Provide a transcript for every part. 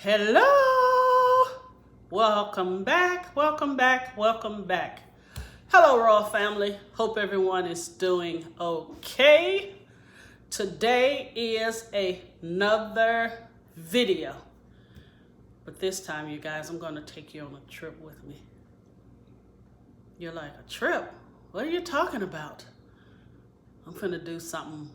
Hello, welcome back, welcome back, welcome back. Hello, Raw family. Hope everyone is doing okay. Today is another video, but this time, you guys, I'm going to take you on a trip with me. You're like, a trip? What are you talking about? I'm finna do something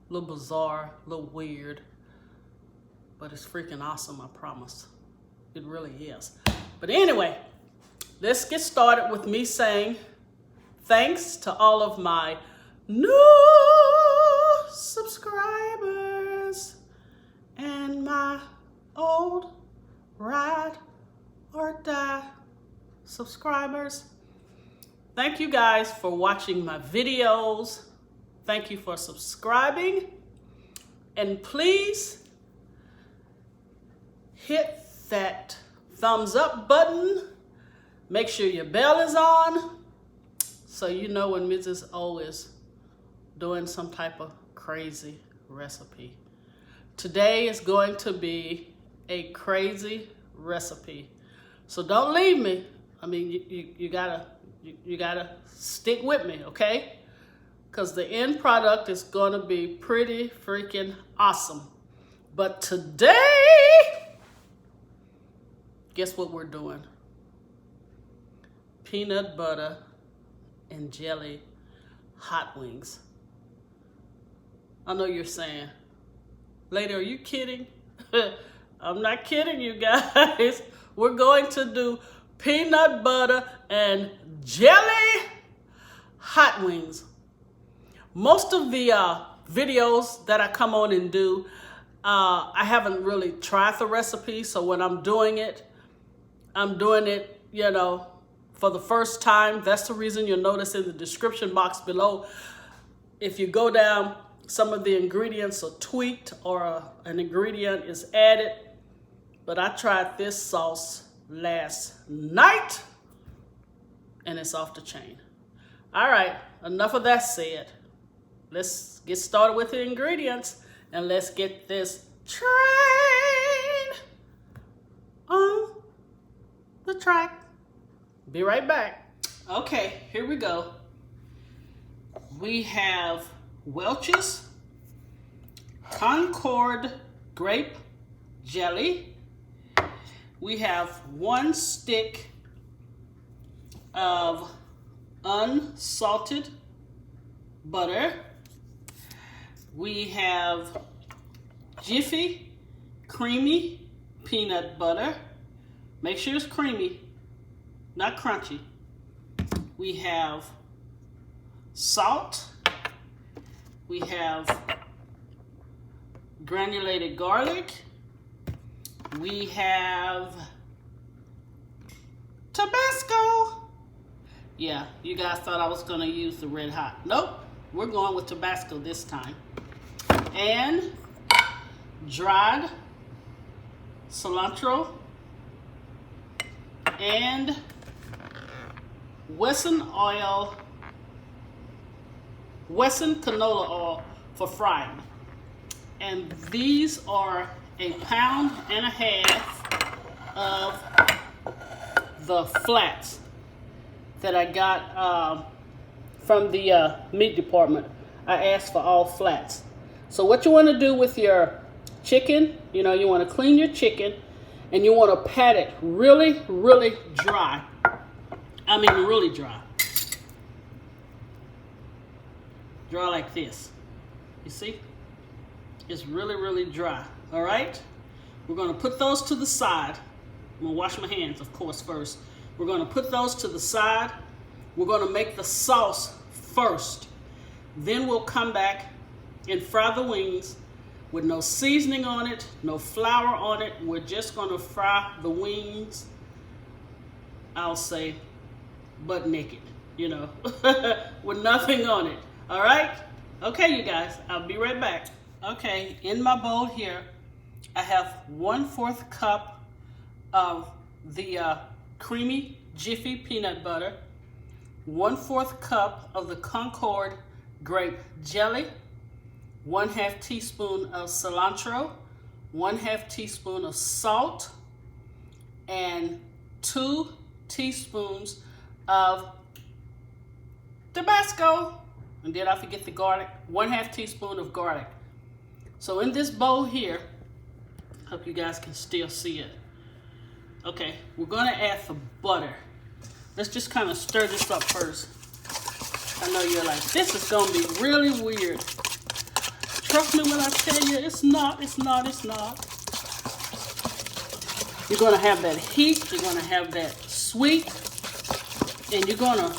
a little bizarre, a little weird, but it's freaking awesome, I promise. It really is. But anyway, let's get started with me saying thanks to all of my new subscribers and my old ride or die subscribers. Thank you guys for watching my videos. Thank you for subscribing. And please hit that thumbs up button. Make sure your bell is on so you know when Mrs. O is doing some type of crazy recipe. Today is going to be a crazy recipe. So don't leave me. I mean, you gotta stick with me, okay? Because the end product is gonna be pretty freaking awesome. But today, guess what we're doing? Peanut butter and jelly hot wings. I know you're saying, lady, are you kidding? I'm not kidding you guys. We're going to do peanut butter and jelly hot wings. Most of the videos that I come on and do, I haven't really tried the recipe. So when I'm doing it, you know, for the first time. That's the reason you'll notice in the description box below, if you go down, some of the ingredients are tweaked or an ingredient is added. But I tried this sauce last night and it's off the chain. All right, enough of that said. Let's get started with the ingredients and let's get this train on the track. Be right back. Okay, here we go. We have Welch's Concord grape jelly. We have 1 stick of unsalted butter. We have Jiffy creamy peanut butter. Make sure it's creamy, not crunchy. We have salt. We have granulated garlic. We have tabasco. Yeah, you guys thought I was gonna use the red hot. Nope, we're going with tabasco this time. And dried cilantro and Wesson canola oil for frying. And these are 1.5 pounds of the flats that I got from the meat department. I asked for all flats. So what you want to do with your chicken, you know, you want to clean your chicken and you want to pat it really, really dry. I mean, really dry. Dry like this. You see? It's really, really dry. All right? We're going to put those to the side. I'm going to wash my hands, of course, first. We're going to put those to the side. We're going to make the sauce first. Then we'll come back and fry the wings with no seasoning on it, no flour on it. We're just going to fry the wings, I'll say, butt naked, you know, with nothing on it. All right? Okay, you guys, I'll be right back. Okay, in my bowl here, I have 1/4 cup of the creamy Jiffy peanut butter, 1/4 cup of the Concord grape jelly, 1/2 teaspoon of cilantro, 1/2 teaspoon of salt, and 2 teaspoons of tabasco. And did I forget the garlic? 1/2 teaspoon of garlic. So in this bowl here, hope you guys can still see it. Okay, we're gonna add the butter. Let's just kind of stir this up first. I know you're like, this is gonna be really weird. Trust me when I tell you, it's not. You're gonna have that heat, you're gonna have that sweet, and you're gonna,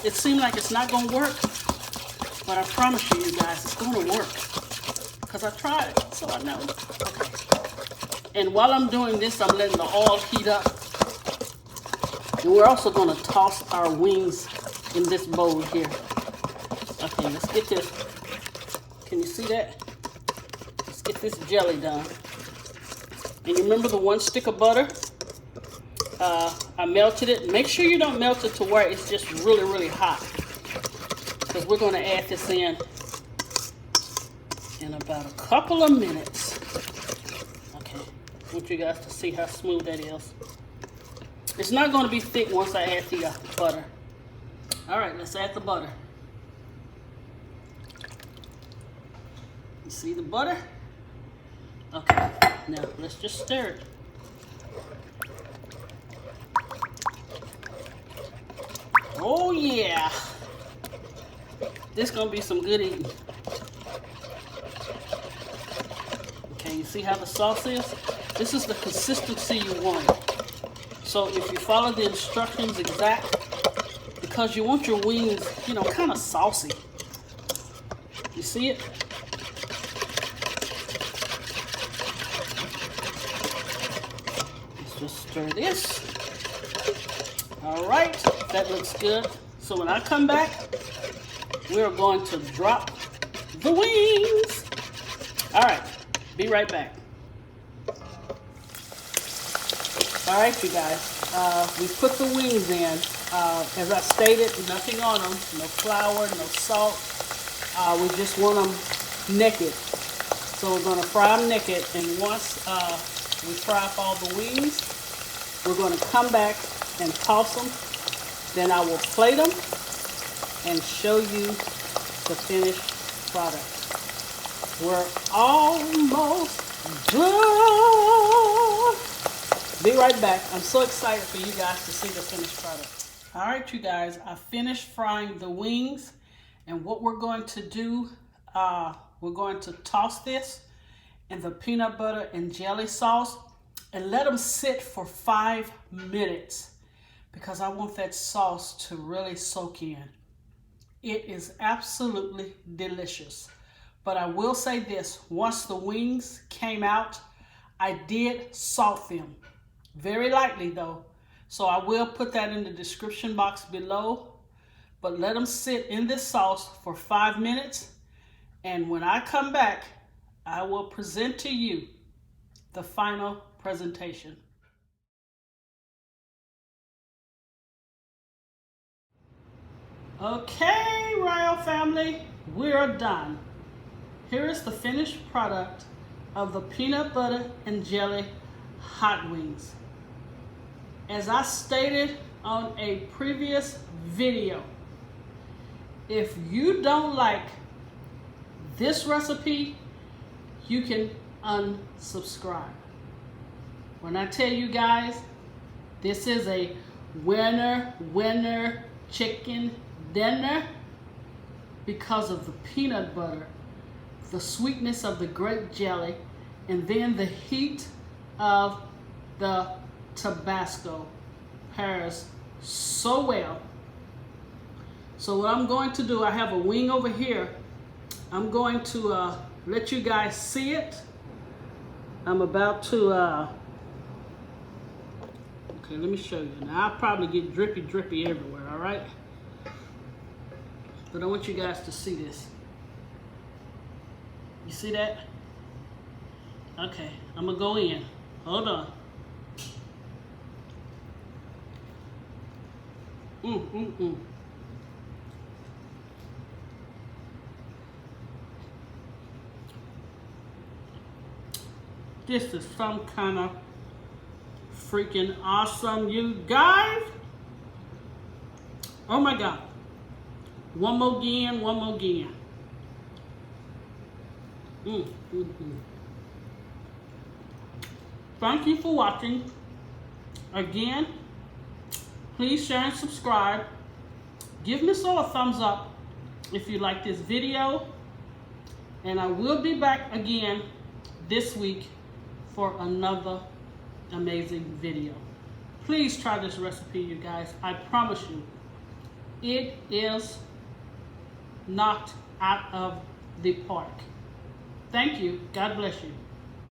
it seems like it's not gonna work, but I promise you guys, it's gonna work. Because I tried it, so I know. Okay. And while I'm doing this, I'm letting the oil heat up. And we're also gonna toss our wings in this bowl here. Okay, let's get this. Can you see that? Let's get this jelly done. And you remember the 1 stick of butter? I melted it. Make sure you don't melt it to where it's just really, really hot. Because we're going to add this in about a couple of minutes. Okay, I want you guys to see how smooth that is. It's not going to be thick once I add the butter. All right, let's add the butter. You see the butter? Okay, now let's just stir it. Oh yeah, this is gonna be some good eating. Okay, you see how the sauce is? This is the consistency you want. So if you follow the instructions exact, because you want your wings, kind of saucy. You see it? Let's just stir this. All right, that looks good. So when I come back, we're going to drop the wings. All right, be right back. All right, you guys, we put the wings in. As I stated, nothing on them, no flour, no salt. We just want them naked. So we're gonna fry them naked, and once we fry up all the wings, we're gonna come back and toss them. Then I will plate them and show you the finished product. We're almost done. Be right back. I'm so excited for you guys to see the finished product. All right, you guys, I finished frying the wings, and what we're going to do, we're going to toss this in the peanut butter and jelly sauce and let them sit for 5 minutes because I want that sauce to really soak in. It is absolutely delicious. But I will say this, once the wings came out, I did salt them. Very lightly though. So I will put that in the description box below. But let them sit in this sauce for 5 minutes. And when I come back, I will present to you the final presentation. Okay, Royal family, we're done. Here is the finished product of the peanut butter and jelly hot wings. As I stated on a previous video, if you don't like this recipe, you can unsubscribe. When I tell you guys, this is a winner chicken dinner because of the peanut butter, the sweetness of the grape jelly, and then the heat of the Tabasco pairs so well. So what I'm going to do, I have a wing over here. I'm going to let you guys see it. I'm about to, okay, let me show you. Now I'll probably get drippy everywhere, all right? But I want you guys to see this. You see that? Okay, I'm gonna go in. Hold on. This is some kind of freaking awesome, you guys. Oh my God. One more again, one more again. Thank you for watching. Again, please share and subscribe. Give Ms.O a thumbs up if you like this video. And I will be back again this week for another amazing video. Please try this recipe, you guys. I promise you, it is knocked out of the park. Thank you. God bless you.